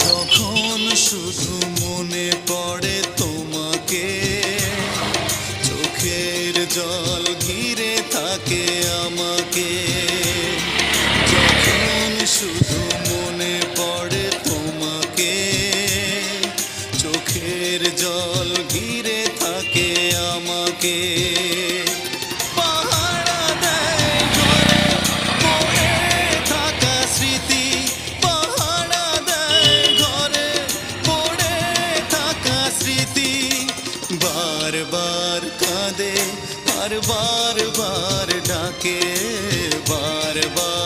যখন শুধু মনে পড়ে তোমাকে, চোখের জল ঘিরে থাকে আমাকে। যখন শুধু মনে পড়ে তোমাকে, চোখের জল ঘিরে থাকে আমাকে। পাহারা দেয় ঘরে পড়ে থাকা স্মৃতি, পাহারা দেয় ঘরে পড়ে থাকা স্মৃতি। বারবার কাঁদে আর বারবার ডাকে, বারবার